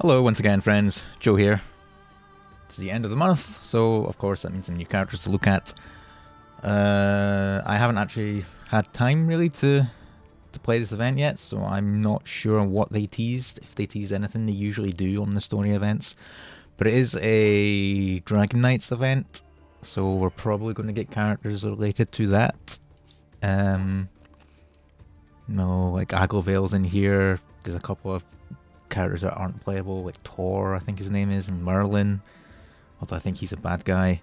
Hello once again, friends. Joe here. It's the end of the month, so of course that means some new characters to look at. I haven't actually had time really to play this event yet, so I'm not sure what they teased, if they teased anything. They usually do on the story events, but it is a Dragon Knights event, so we're probably going to get characters related to that. No, like Aglovale's in here. There's a couple of characters that aren't playable, like Tor, I think his name is, and Merlin, although I think he's a bad guy.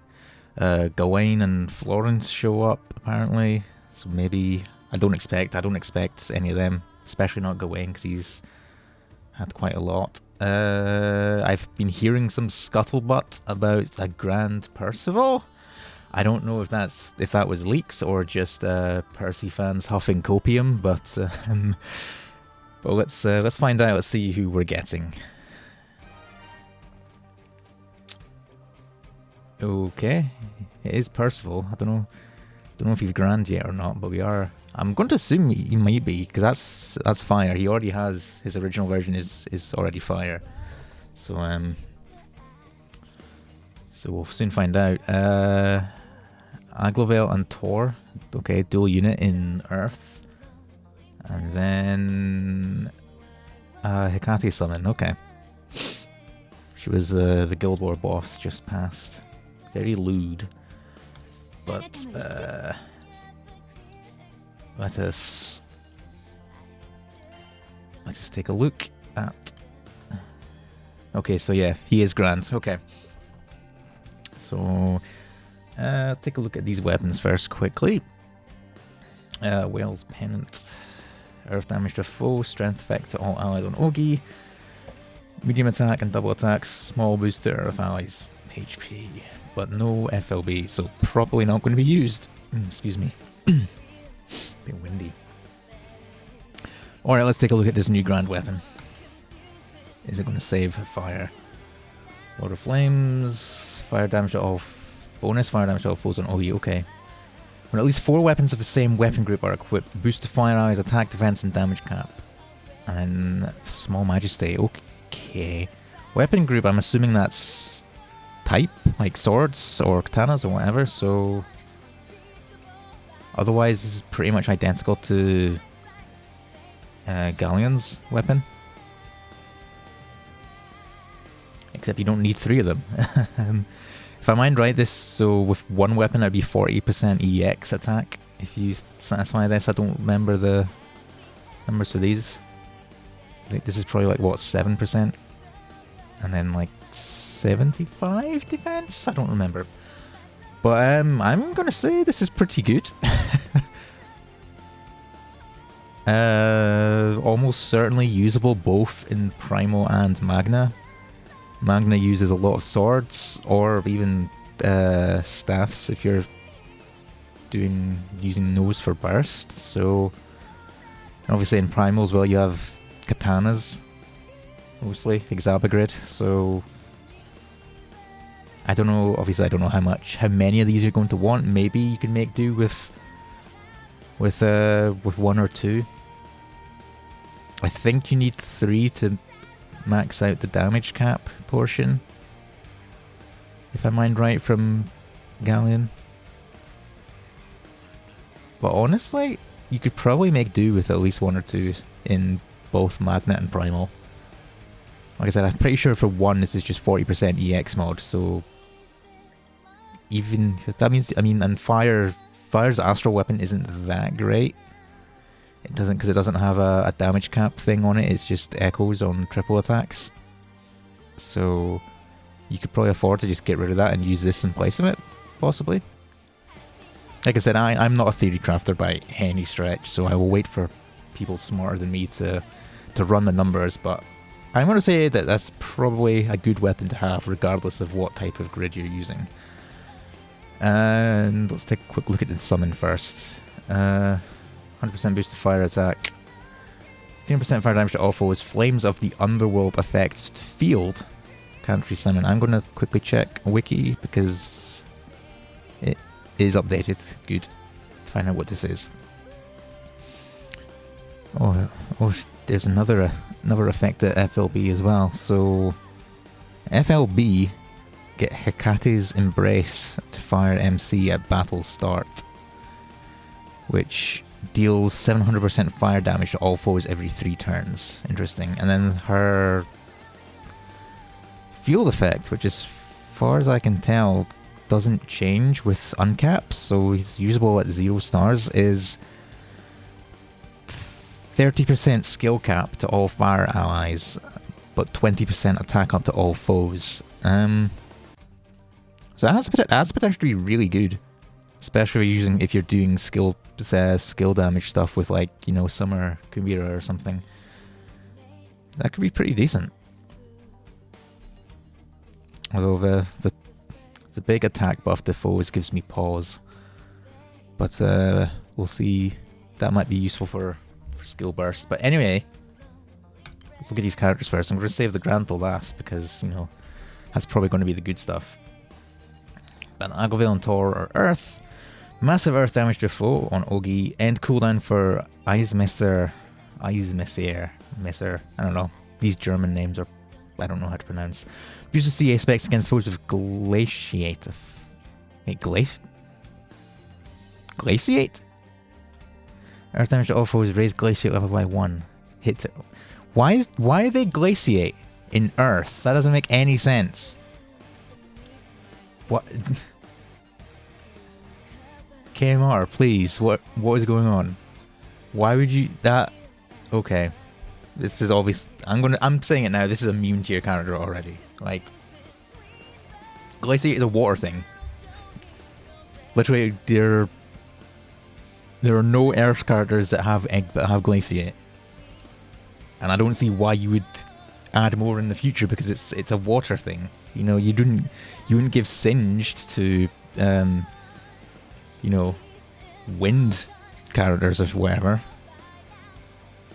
Gawain and Florence show up apparently, so maybe I don't expect any of them, especially not Gawain because he's had quite a lot. I've been hearing some scuttlebutt about a Grand Percival. I don't know if that was leaks or just Percy fans huffing copium, but let's find out. Let's see who we're getting. Okay, it is Percival. I don't know if he's grand yet or not, but we are. I'm going to assume he might be, because that's fire. He already has his original version is already fire. So we'll soon find out. Aglovale and Tor. Okay, dual unit in Earth. And then Hekate Summon, okay. She was the Guild War boss just passed. Very lewd. But let us take a look at. Okay, so yeah, he is grand. Okay. So take a look at these weapons first quickly. Whale's Pennant. Earth damage to foe, strength effect to all allies on ougi, medium attack and double attack, small boost to Earth allies HP, but no FLB, so probably not going to be used. Excuse me. Bit windy. Alright, let's take a look at this new grand weapon. Is it going to save fire? Lord of Flames, fire damage to all, bonus fire damage to all foes on ougi, okay. When at least 4 weapons of the same weapon group are equipped, boost to fire allies, attack, defense, and damage cap. And small majesty, okay. Weapon group, I'm assuming that's type, like swords or katanas or whatever, so otherwise this is pretty much identical to Galleon's weapon. Except you don't need 3 of them. If I mind right, so with one weapon it'd be 40% EX attack. If you satisfy this, I don't remember the numbers for these. I think this is probably like, what, 7%? And then like 75 defense? I don't remember. But I'm gonna say this is pretty good. Almost certainly usable both in Primal and Magna. Magna uses a lot of swords, or even staffs if you're using those for burst. So obviously in Primal as well you have katanas, mostly Exabagrid. So I don't know. Obviously I don't know how many of these you're going to want. Maybe you can make do with 1 or 2. I think you need 3 to max out the damage cap portion, if I mind right from Galleon. But honestly, you could probably make do with at least 1 or 2 in both Magna and Primal. Like I said, I'm pretty sure for 1 this is just 40% EX mod, so even that means, I mean, and Fire's astral weapon isn't that great. Because it doesn't have a damage cap thing on it. It's just echoes on triple attacks. So you could probably afford to just get rid of that and use this in place of it, possibly. Like I said, I'm not a theory crafter by any stretch, so I will wait for people smarter than me to run the numbers. But I'm going to say that that's probably a good weapon to have, regardless of what type of grid you're using. And let's take a quick look at the summon first. 100% boost to fire attack. 15% fire damage to all foes. Flames of the Underworld effect field. Hekate Summon. I'm going to quickly check Wiki because it is updated. Good. To find out what this is. Oh, there's another another effect at FLB as well. So FLB get Hekate's Embrace to fire MC at battle start, which deals 700% fire damage to all foes every 3 turns. Interesting. And then her field effect, which as far as I can tell doesn't change with uncaps, so he's usable at 0 stars, is 30% skill cap to all fire allies, but 20% attack up to all foes. So that's potentially really good, especially using if you're doing skill damage stuff with, like, you know, Summer Kumira or something. That could be pretty decent. Although the big attack buff to foes gives me pause, but we'll see. That might be useful for skill burst. But anyway, let's look at these characters first. I'm going to save the Granblue last because, you know, that's probably going to be the good stuff. But Aglovale and Tor are Earth. Massive Earth damage to foe on ougi. End cooldown for Eismesser. I don't know. These German names are, I don't know how to pronounce. Uses CA specs against foes with glaciate. Wait, glaciate? Earth damage to all foes, raise glaciate level by 1. Hit. Why do they glaciate in Earth? That doesn't make any sense. What? KMR, please. What is going on? Why would you that? Okay, this is obvious. I'm saying it now. This is a meme tier character already. Like, glaciate is a water thing. Literally, there are no Earth characters that have glaciate, and I don't see why you would add more in the future because it's a water thing. You know, you wouldn't give Singed to you know, wind characters or whatever,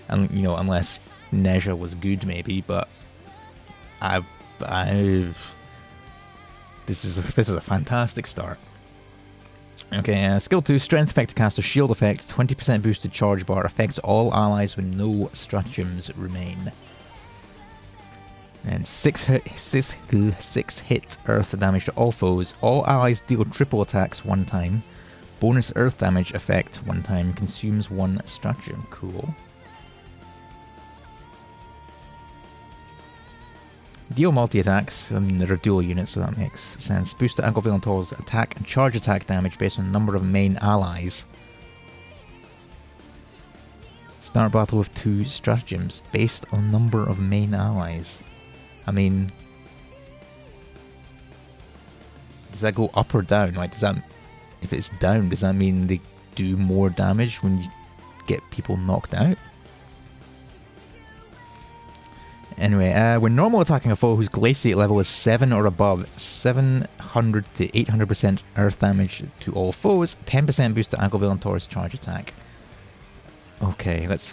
and you know, unless Neja was good maybe. But this is a fantastic start. Okay, skill 2, strength effect to caster, shield effect, 20% boost to charge bar, affects all allies when no stratagems remain. And 6 hit earth damage to all foes. All allies deal triple attacks 1 time. Bonus earth damage effect 1 time. Consumes 1 stratagem. Cool. Deal multi-attacks. I mean, there are dual units, so that makes sense. Boost to Aglovale and Tor's attack and charge attack damage based on number of main allies. Start battle with 2 stratagems based on number of main allies. I mean, does that go up or down? Like, does that, if it's down, does that mean they do more damage when you get people knocked out? Anyway, when normal attacking a foe whose glaciate level is 7 or above, 700 to 800% earth damage to all foes, 10% boost to Aglovale and Tor's charge attack. Okay, let's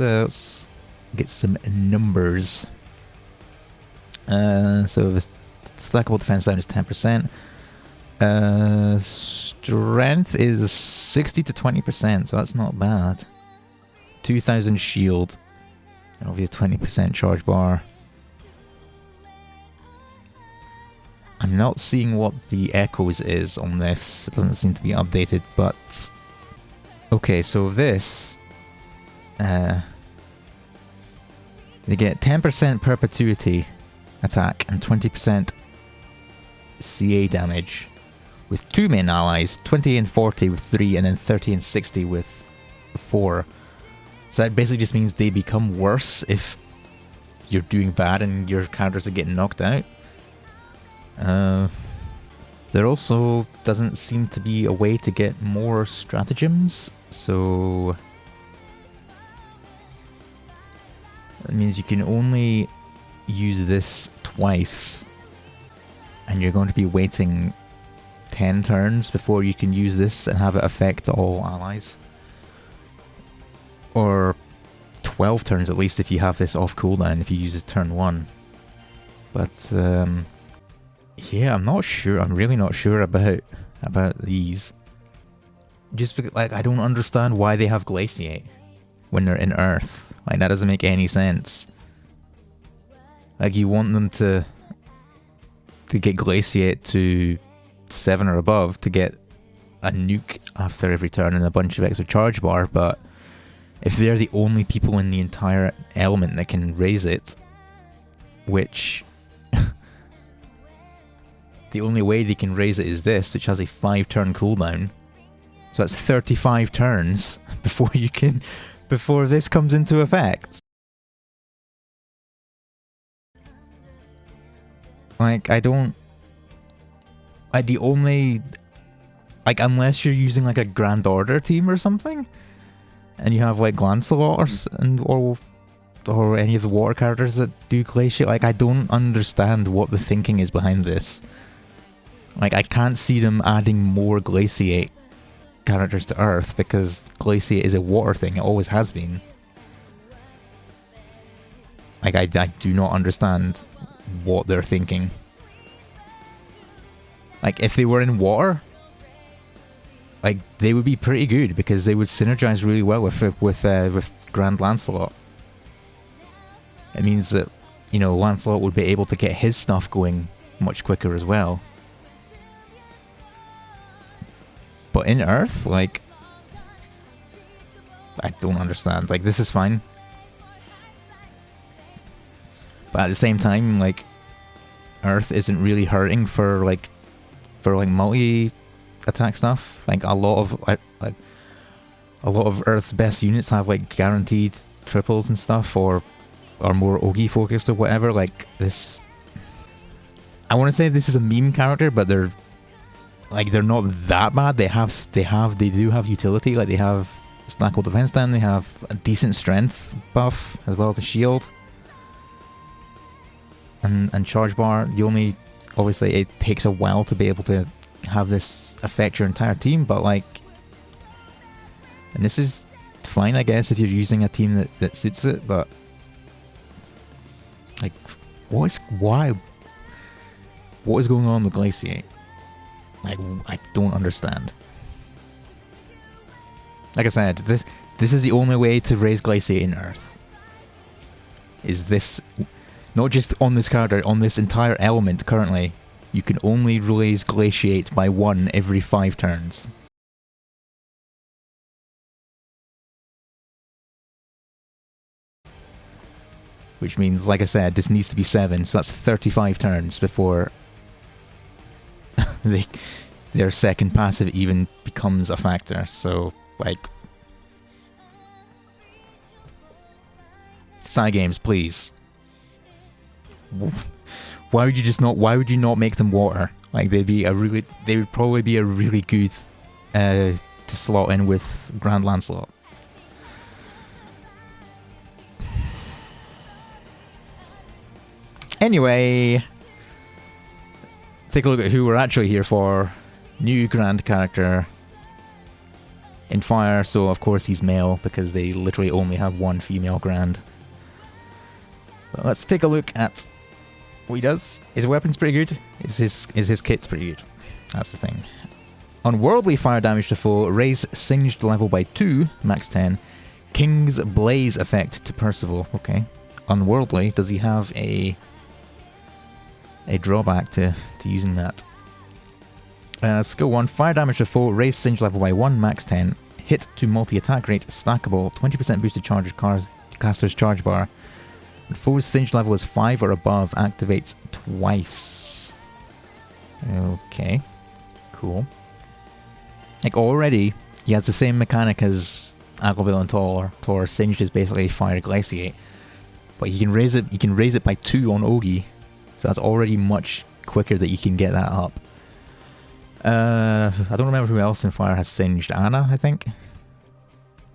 get some numbers. So the stackable defense down is 10%. Strength is 60 to 20%, so that's not bad. 2000 shield. Obviously 20% charge bar. I'm not seeing what the echoes is on this. It doesn't seem to be updated, but okay, so this they get 10% perpetuity attack and 20% CA damage with 2 main allies, 20 and 40 with 3, and then 30 and 60 with 4. So that basically just means they become worse if you're doing bad and your characters are getting knocked out. There also doesn't seem to be a way to get more stratagems, so that means you can only use this twice, and you're going to be waiting 10 turns before you can use this and have it affect all allies. Or 12 turns at least if you have this off cooldown, if you use it turn 1. But yeah, I'm not sure. I'm really not sure about these. Just because, like, I don't understand why they have glaciate when they're in Earth. Like, that doesn't make any sense. Like, you want them to get glaciate to 7 or above to get a nuke after every turn and a bunch of extra charge bar, but if they're the only people in the entire element that can raise it, which the only way they can raise it is this, which has a 5-turn cooldown. So that's 35 turns before this comes into effect. Like, unless you're using like a Grand Order team or something, and you have like Lancelot or any of the water characters that do glaciate, like, I don't understand what the thinking is behind this. Like, I can't see them adding more glaciate characters to Earth, because glaciate is a water thing, it always has been. Like, I do not understand what they're thinking. Like, if they were in water, like, they would be pretty good, because they would synergize really well with Grand Lancelot. It means that, you know, Lancelot would be able to get his stuff going much quicker as well. But in Earth, like, I don't understand. Like, this is fine, but at the same time, like, Earth isn't really hurting for multi-attack stuff. Like, a lot of Earth's best units have like guaranteed triples and stuff, or more ougi focused or whatever. Like, this, I want to say this is a meme character, but they're not that bad. They do have utility. Like, they have Snackle defense down, they have a decent strength buff as well as a shield and charge bar. Obviously it takes a while to be able to have this affect your entire team, but like, and this is fine, I guess, if you're using a team that suits it, but like, what is going on with glaciate? Like, I don't understand. Like I said, this is the only way to raise glaciate in Earth. Is this, not just on this character, on this entire element currently, you can only raise glaciate by 1 every 5 turns. Which means, like I said, this needs to be 7, so that's 35 turns before their second passive even becomes a factor. So, like, side games, please. Why would you not make them water? Like, they would probably be a really good to slot in with Grand Lancelot. Anyway, take a look at who we're actually here for. New Grand character in Fire, so of course he's male, because they literally only have 1 female Grand. But let's take a look at what he does. His weapon's pretty good. Is his kit's pretty good. That's the thing. Unworldly fire damage to foe, raise singed level by 2, max 10. King's Blaze effect to Percival. Okay. Unworldly, does he have a drawback to using that? Skill 1, fire damage to foe, raise singe level by 1, max 10, hit to multi-attack rate, stackable, 20% boosted caster's charge bar, and foe's singe level is 5 or above, activates twice. Okay, cool. Like, already, he has the same mechanic as Aglovale and Tor. Tor singed is basically fire glaciate, but he can raise it by 2 on ougi, so that's already much quicker that you can get that up. I don't remember who else in Fire has singed. Anna, I think.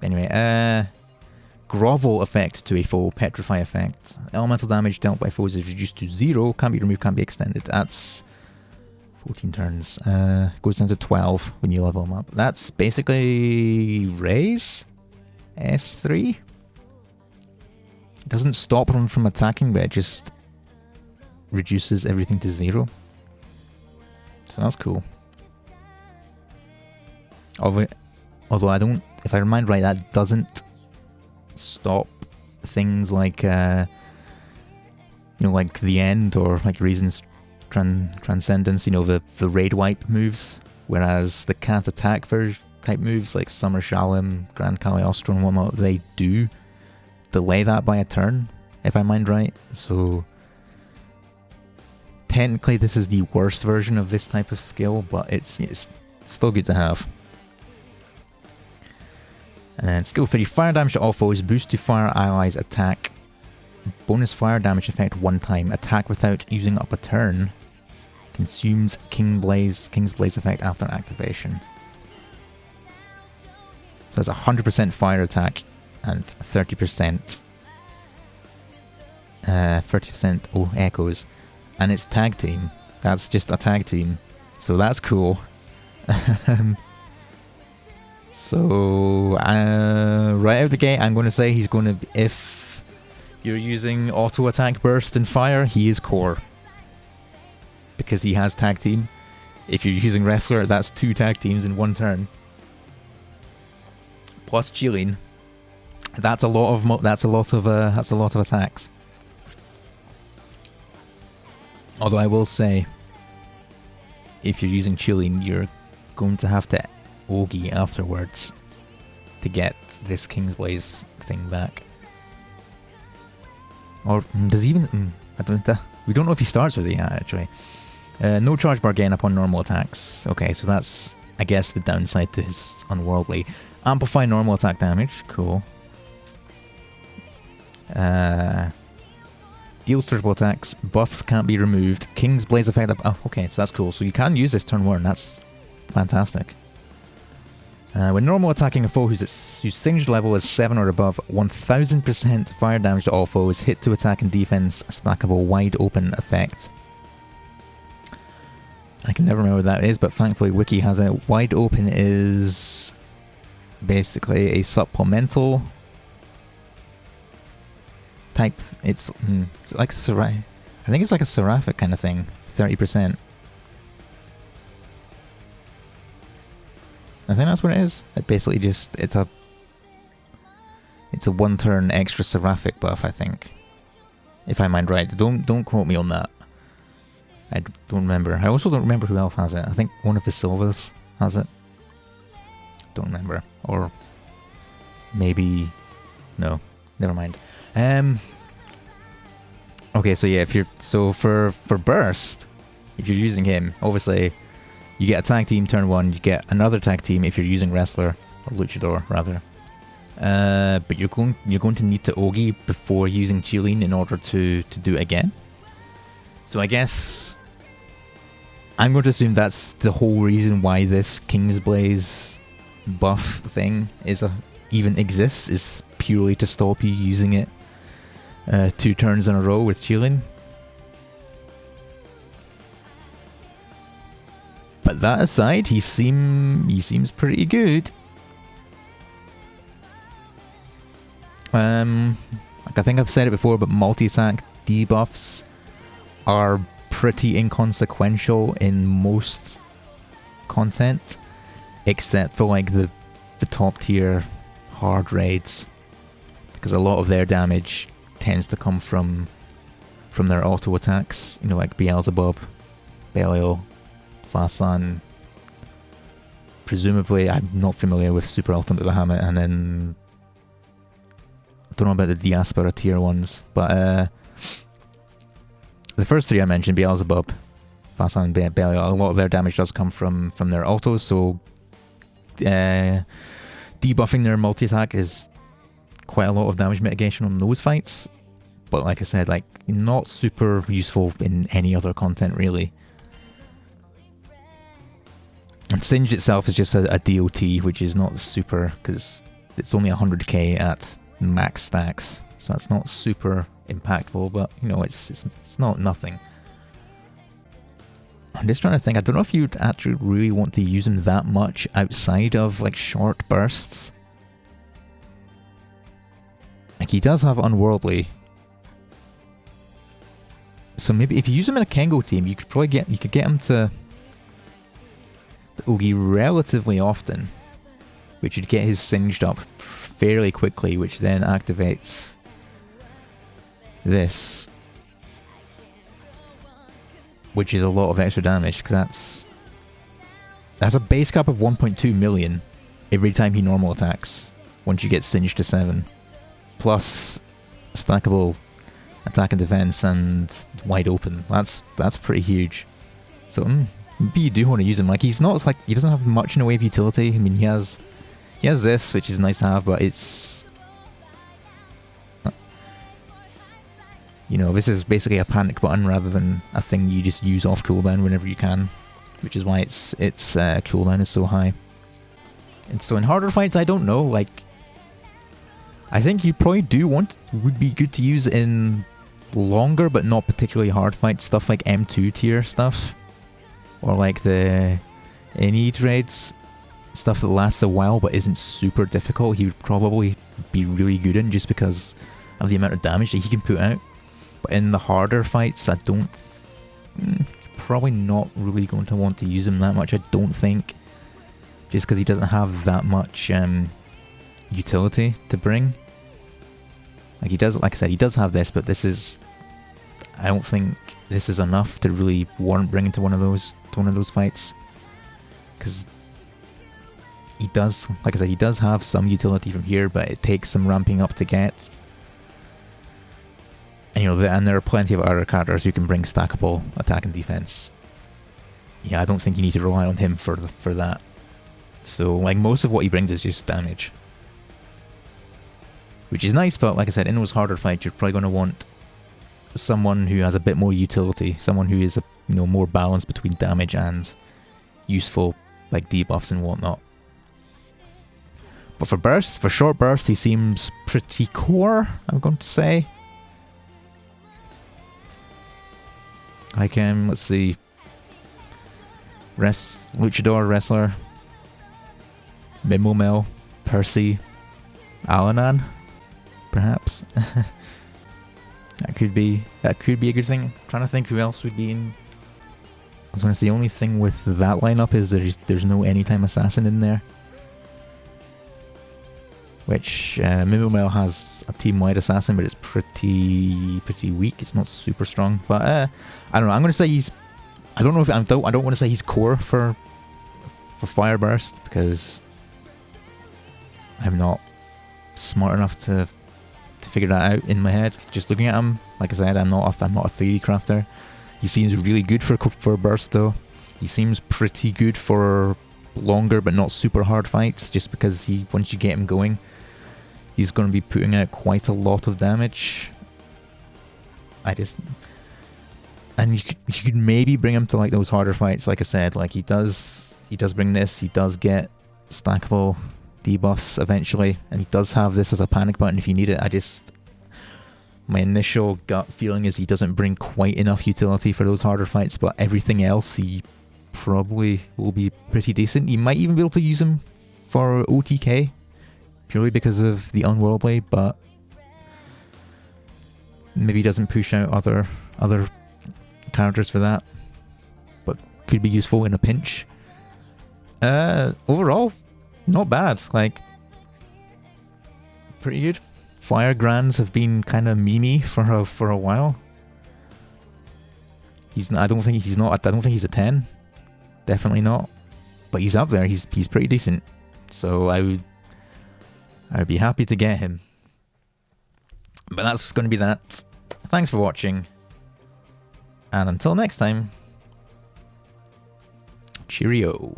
Anyway, grovel effect to a foe, petrify effect. Elemental damage dealt by foes is reduced to 0, can't be removed, can't be extended. That's 14 turns. Goes down to 12 when you level them up. That's basically raise S3. It doesn't stop them from attacking, but it just reduces everything to 0. So that's cool. Although I don't, if I remember right, that doesn't stop things like, you know, like the end or like Reason's Transcendence, you know, the raid wipe moves, whereas the can't attack type moves like Summer Shalom, Grand Cagliostro and whatnot, they do delay that by a turn, if I mind right. So technically this is the worst version of this type of skill, but it's still good to have. And then skill 3, fire damage to all foes, boost to fire allies attack, bonus fire damage effect one time, attack without using up a turn, consumes King's Blaze effect after activation. So that's 100% fire attack and 30% echoes, and it's tag team. That's just a tag team, so that's cool. So right out of the gate, I'm going to say he's going to, if you're using auto attack burst and fire, he is core because he has tag team. If you're using wrestler, that's 2 tag teams in 1 turn. Plus Chilling, that's a lot of attacks. Although I will say, if you're using Chilling, you're going to have to ougi afterwards to get this King's Blaze thing back. Or does he even? We don't know if he starts with it yet, actually. No charge bar gain upon normal attacks. Okay, so that's, I guess, the downside to his Unworldly. Amplify normal attack damage. Cool. Deals triple attacks. Buffs can't be removed. King's Blaze effect. Oh, okay, so that's cool. So you can use this turn 1. That's fantastic. When normal attacking a foe whose singed level is 7 or above, 1000% fire damage to all foes, hit to attack and defense, stackable wide open effect. I can never remember what that is, but thankfully Wiki has it. Wide open is basically a supplemental type. It's like I think it's like a Seraphic kind of thing. 30%. I think that's what it is. It basically just it's a 1 turn extra Seraphic buff, I think. If I mind right. Don't quote me on that. I don't remember. I also don't remember who else has it. I think one of the Silvas has it. Don't remember. Or maybe no. Never mind. Okay, so yeah, for Burst, if you're using him, obviously you get a tag team turn 1, you get another tag team if you're using Wrestler, or Luchador rather. But you're going to need to ougi before using Chilling in order to do it again. So I guess I'm going to assume that's the whole reason why this King's Blaze buff thing even exists, is purely to stop you using it 2 turns in a row with Chilling. But that aside, he seems pretty good. Like I think I've said it before, but multi-attack debuffs are pretty inconsequential in most content, except for like the top tier hard raids, because a lot of their damage tends to come from their auto attacks. You know, like Beelzebub, Belial, Fasan. Presumably, I'm not familiar with Super Ultimate Bahamut, and then I don't know about the Diaspora tier ones, but the first 3 I mentioned, Beelzebub, Fasan, and Belial, a lot of their damage does come from their autos, so debuffing their multi-attack is quite a lot of damage mitigation on those fights. But like I said, like not super useful in any other content really. And Singe itself is just a DOT, which is not super, because it's only 100k at max stacks, so that's not super impactful, but you know, it's not nothing. I'm just trying to think, I don't know if you'd actually really want to use him that much outside of like short bursts. Like he does have Unworldly, so maybe if you use him in a Kengo team, you could get him to ougi relatively often, which would get his singed up fairly quickly, which then activates this. which is a lot of extra damage, because that's a base cap of 1.2 million every time he normal attacks, once you get singed to 7. Plus stackable attack and defense and wide open. That's pretty huge. So maybe you do want to use him. Like, he doesn't have much in the way of utility. I mean, he has this, which is nice to have, but it's, you know, this is basically a panic button rather than a thing you just use off cooldown whenever you can, which is why its cooldown is so high. And so in harder fights, I don't know, like, I think you probably would be good to use in longer but not particularly hard fights, stuff like M2 tier stuff, or like the NE raids, stuff that lasts a while but isn't super difficult. He would probably be really good in, just because of the amount of damage that he can put out. But in the harder fights, I don't, probably not really going to want to use him that much, I don't think, just because he doesn't have that much utility to bring. Like, he does, like I said, he does have this, but this is, I don't think this is enough to really warrant bringing to one of those fights, because he does, like I said, he does have some utility from here, but it takes some ramping up to get. And, you know, and there are plenty of other characters who can bring stackable attack and defense. Yeah, I don't think you need to rely on him for that. So, like, most of what he brings is just damage, which is nice, but like I said, in those harder fights, you're probably going to want someone who has a bit more utility, someone who is, you know, more balanced between damage and useful, like, debuffs and whatnot. But for bursts, for short bursts, he seems pretty core, I'm going to say. Like, let's see, Luchador, Wrestler, Mimomel, Percy, Alanan, perhaps. That could be a good thing. I'm trying to think who else would be in. I was going to say, the only thing with that lineup is there's no anytime assassin in there, which Mimomel has a team-wide assassin, but it's pretty weak. It's not super strong, but I don't know. I'm going to say he's. I don't know if I don't want to say he's core for Fire Burst, because I'm not smart enough to figure that out in my head. Just looking at him, like I said, I'm not a theory crafter. He seems really good for burst though. He seems pretty good for longer but not super hard fights, just because once you get him going, he's going to be putting out quite a lot of damage. And you could maybe bring him to like those harder fights, like I said, like he does bring this, he does get stackable debuffs eventually, and he does have this as a panic button if you need it. My initial gut feeling is he doesn't bring quite enough utility for those harder fights, but everything else he probably will be pretty decent. You might even be able to use him for OTK, purely because of the unworldly, but maybe he doesn't push out other characters for that, but could be useful in a pinch. Overall, not bad. Like, pretty good. Fire Grands have been kind of memey for a while. I don't think he's a 10. Definitely not. But he's up there. He's pretty decent. So I would be happy to get him. But that's going to be that. Thanks for watching. And until next time, cheerio.